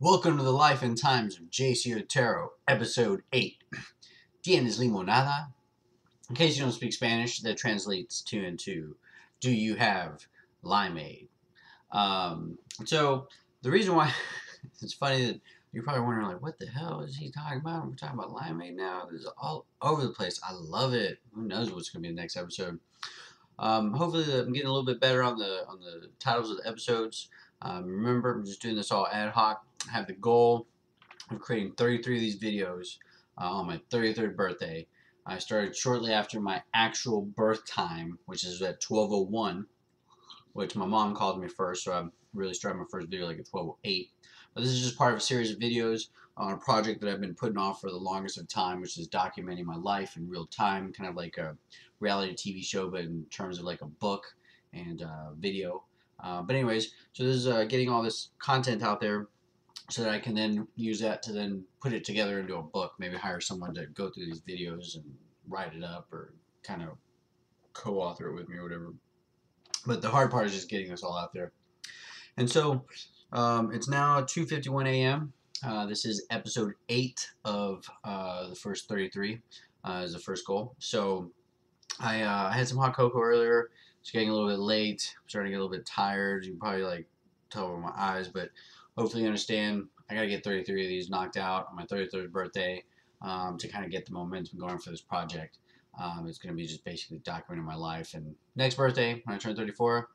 Welcome to the life and times of JC Otero, episode 8. Tienes Limonada? In case you don't speak Spanish, that translates into do you have limeade? So the reason why it's funny that you're probably wondering, like, what the hell is he talking about? We're talking about limeade now. This is all over the place. I love it. Who knows what's going to be the next episode? Hopefully, I'm getting a little bit better on the titles of the episodes. Remember, I'm just doing this all ad hoc. I have the goal of creating 33 of these videos on my 33rd birthday. I started shortly after my actual birth time, which is at 12:01, which my mom called me first, so I really started my first video like at 12:08. But this is just part of a series of videos on a project that I've been putting off for the longest of time, which is documenting my life in real time, kind of like a reality TV show, but in terms of like a book and video. But anyways, so this is getting all this content out there so that I can then use that to then put it together into a book. Maybe hire someone to go through these videos and write it up or kind of co-author it with me or whatever. But the hard part is just getting this all out there. And so it's now 2:51 a.m. This is episode 8 of the first 33 is the first goal. So I had some hot cocoa earlier. It's getting a little bit late. I'm starting to get a little bit tired. You can probably like tell by my eyes, but hopefully you understand. I got to get 33 of these knocked out on my 33rd birthday to kind of get the momentum going for this project. It's going to be just basically documenting my life. And next birthday, when I turn 34,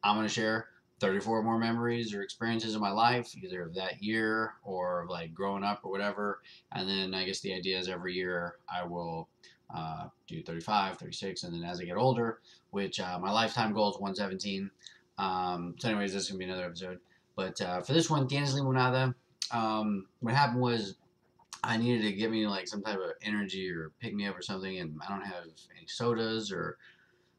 I'm going to share 34 more memories or experiences in my life, either of that year or like growing up or whatever. And then I guess the idea is every year I will do 35, 36, and then as I get older, which my lifetime goal is 117. So anyways, this is going to be another episode. But for this one, Tienes Limonada, what happened was I needed to give me like some type of energy or pick me up or something, and I don't have any sodas or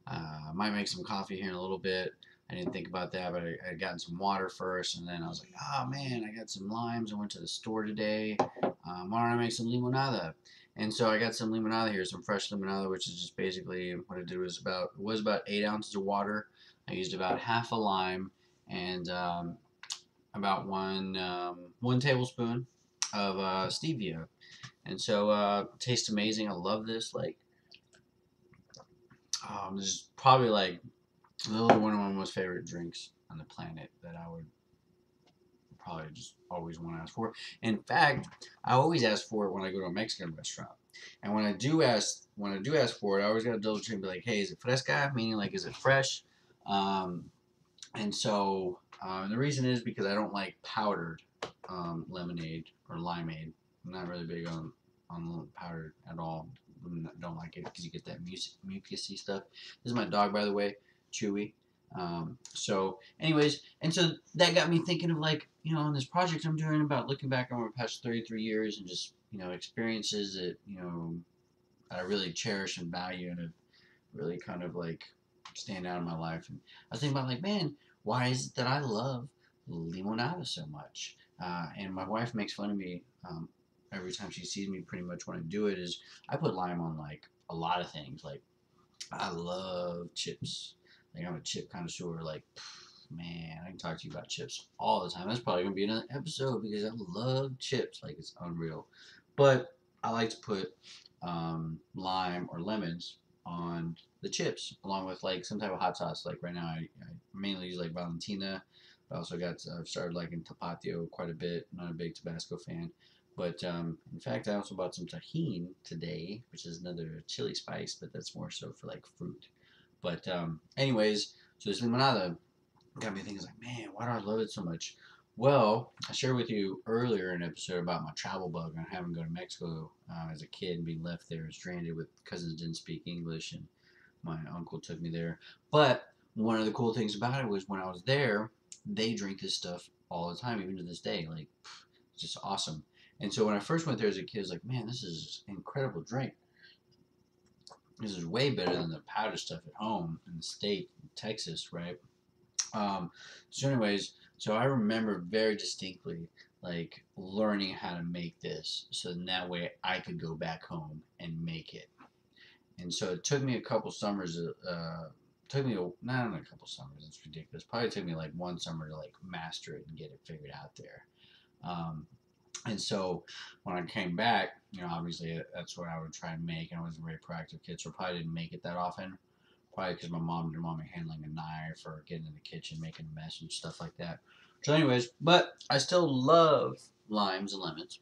I might make some coffee here in a little bit. I didn't think about that, but I had gotten some water first, and then I was like, oh man, I got some limes. I went to the store today. Why don't I make some limonada? And so I got some limonada here, some fresh limonada, which is just basically what I did was about 8 ounces of water. I used about half a lime and about one tablespoon of stevia, and so tastes amazing. I love this. Like, this is probably like literally one of my most favorite drinks on the planet that I would probably just always want to ask for. In fact, I always ask for it when I go to a Mexican restaurant. And when I do ask for it, I always got to double check and be like, hey, is it fresca? Meaning like, is it fresh? Um, and so the reason is because I don't like powdered lemonade or limeade. I'm not really big on powdered at all. Don't like it because you get that mucusy stuff. This is my dog, by the way, Chewy. So, anyways, and so that got me thinking of like, on this project I'm doing about looking back on my past 33 years and just, experiences that, that I really cherish and value and have really kind of like stand out in my life. And I was thinking about like, man, why is it that I love limonada so much? And my wife makes fun of me every time she sees me pretty much when I do it is I put lime on like a lot of things. Like I love chips. Like I'm a chip connoisseur. Like, man, I can talk to you about chips all the time. That's probably gonna be another episode because I love chips. Like it's unreal. But I like to put lime or lemons on the chips along with like some type of hot sauce. Like right now, I mainly use like Valentina. But I also I've started liking Tapatio quite a bit. I'm not a big Tabasco fan. But in fact, I also bought some tahini today, which is another chili spice, but that's more so for like fruit. But anyways, so this limonada got me thinking, like, man, why do I love it so much? Well, I shared with you earlier in an episode about my travel bug and having to go to Mexico as a kid and being left there and stranded with cousins didn't speak English, and my uncle took me there. But one of the cool things about it was when I was there, they drink this stuff all the time, even to this day. Like, it's just awesome. And so when I first went there as a kid, I was like, man, this is an incredible drink. This is way better than the powder stuff at home in the state, Texas, right? So anyways, so I remember very distinctly like learning how to make this so then that way I could go back home and make it. And so it took me a couple summers, took me, not a couple summers, it's ridiculous. Probably took me like one summer to like master it and get it figured out there. And so when I came back, obviously that's what I would try and make. And I was a very proactive kid, so I probably didn't make it that often. Probably because my mom didn't want me handling a knife or getting in the kitchen, making a mess and stuff like that. So, anyways, but I still love limes and lemons,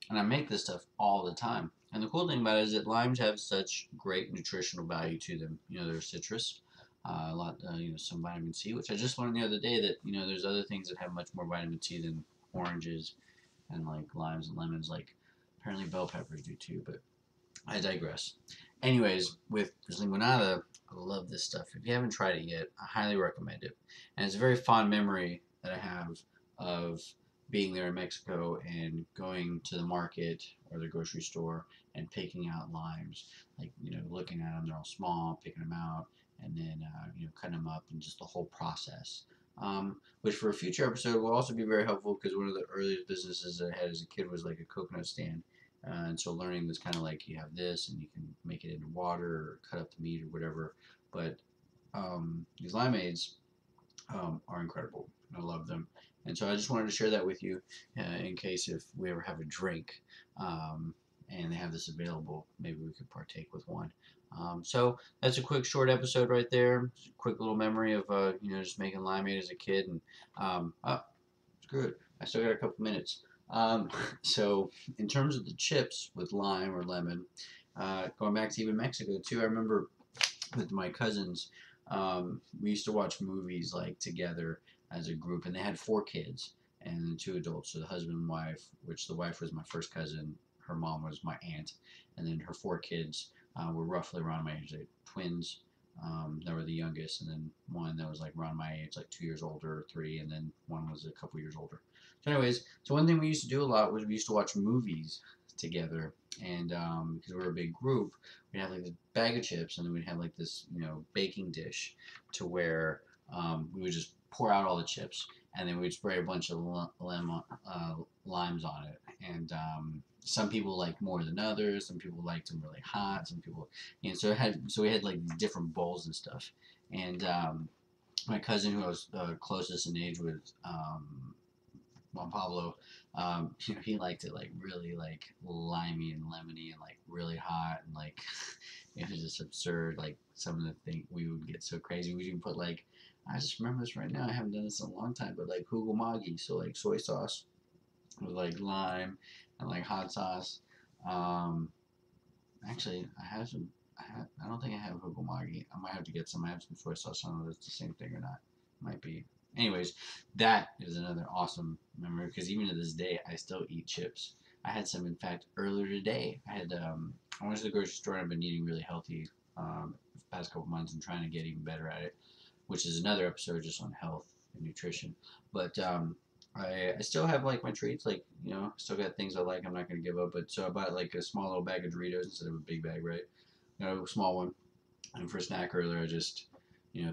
and I make this stuff all the time. And the cool thing about it is that limes have such great nutritional value to them. They're citrus, a lot, some vitamin C, which I just learned the other day that there's other things that have much more vitamin C than oranges and like limes and lemons. Like apparently bell peppers do too, but I digress. Anyways, with limonada, I love this stuff. If you haven't tried it yet, I highly recommend it. And it's a very fond memory that I have of being there in Mexico and going to the market or the grocery store and picking out limes. Like, looking at them, they're all small, picking them out, and then, cutting them up and just the whole process. Which for a future episode will also be very helpful because one of the earliest businesses that I had as a kid was like a coconut stand. And so learning this kind of like you have this and you can make it into water or cut up the meat or whatever. But these limeades are incredible. I love them. And so I just wanted to share that with you in case if we ever have a drink and they have this available, maybe we could partake with one. So that's a quick short episode right there. Just a quick little memory of just making limeade as a kid. And oh, screw it. I still got a couple minutes. So in terms of the chips with lime or lemon, going back to even Mexico too, I remember with my cousins, we used to watch movies like together as a group, and they had 4 kids and 2 adults. So the husband and wife, which the wife was my first cousin, her mom was my aunt, and then her 4 kids were roughly around my age. They twins. They were the youngest, and then one that was like around my age, like 2 years older, or 3, and then one was a couple years older. So, anyways, so one thing we used to do a lot was we used to watch movies together, and because we were a big group, we'd have like this bag of chips, and then we'd have like this, baking dish, to where we would just pour out all the chips, and then we'd spray a bunch of limes on it, and some people liked more than others. Some people liked them really hot. Some people, so we had like these different bowls and stuff, and my cousin who I was closest in age with, Juan Pablo, he liked it like really like limey and lemony and like really hot and like it was just absurd. Like some of the things we would get so crazy. We'd even put like I just remember this right now. I haven't done this in a long time, but like hugomagi, so like soy sauce with like lime and like hot sauce. Um, Actually, I have some. I don't think I have hugomagi. I might have to get some. I have some soy sauce. I don't know if it's the same thing or not. Might be. Anyways, that is another awesome memory because even to this day, I still eat chips. I had some, in fact, earlier today. I went to the grocery store and I've been eating really healthy the past couple months and trying to get even better at it, which is another episode just on health and nutrition. But I still have like my treats, like still got things I like. I'm not gonna give up. But so I bought like a small little bag of Doritos instead of a big bag, right? A small one. And for a snack earlier, I just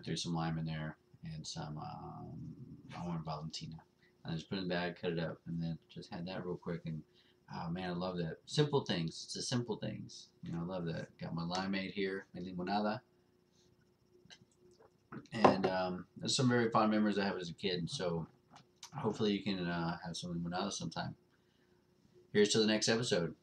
threw some lime in there and some I want Valentina. And I just put it in the bag, cut it up, and then just had that real quick. And oh man, I love that. Simple things. It's the simple things. I love that. Got my limeade here, my limonada. And there's some very fond memories I have as a kid. So hopefully you can have some limonada sometime. Here's to the next episode.